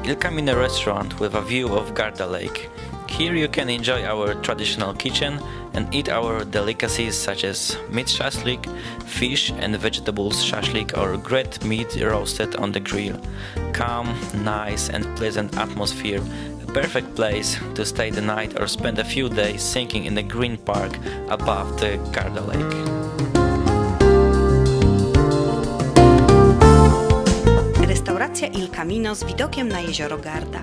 Il Camino restaurant with a view of Garda Lake. Here you can enjoy our traditional kitchen and eat our delicacies such as meat shashlik, fish and vegetables shashlik or grilled meat roasted on the grill. Calm, nice and pleasant atmosphere, a perfect place to stay the night or spend a few days sinking in the green park above the Garda Lake. Restauracja Il Camino z widokiem na jezioro Garda.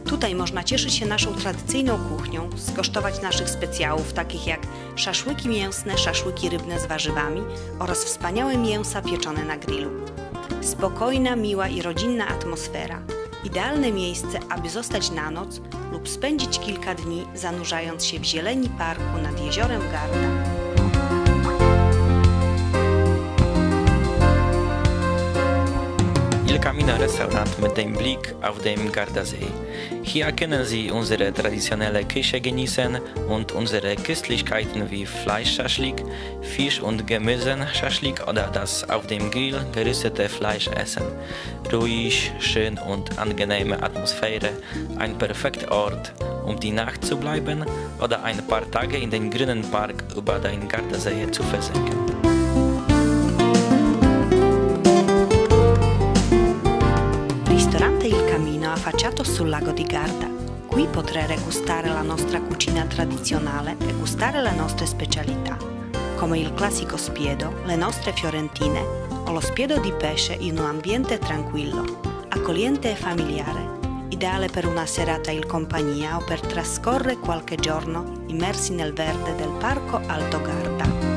Tutaj można cieszyć się naszą tradycyjną kuchnią, skosztować naszych specjałów takich jak szaszłyki mięsne, szaszłyki rybne z warzywami oraz wspaniałe mięsa pieczone na grillu. Spokojna, miła i rodzinna atmosfera. Idealne miejsce, aby zostać na noc lub spędzić kilka dni zanurzając się w zieleni parku nad jeziorem Garda. Il Camino Restaurant mit dem Blick auf den Gardasee. Hier können Sie unsere traditionelle Küche genießen und unsere Köstlichkeiten wie Fleischschaschlik, Fisch- und Gemüseschaschlik oder das auf dem Grill geröstete Fleisch essen. Ruhig, schön und angenehme Atmosphäre, ein perfekter Ort, um die Nacht zu bleiben oder ein paar Tage in den grünen Park über den Gardasee zu versinken. Ristorante Il Camino affacciato sul lago di Garda. Qui potrete gustare la nostra cucina tradizionale e gustare le nostre specialità, come il classico spiedo, le nostre fiorentine o lo spiedo di pesce in un ambiente tranquillo, accogliente e familiare, ideale per una serata in compagnia o per trascorrere qualche giorno immersi nel verde del Parco Alto Garda.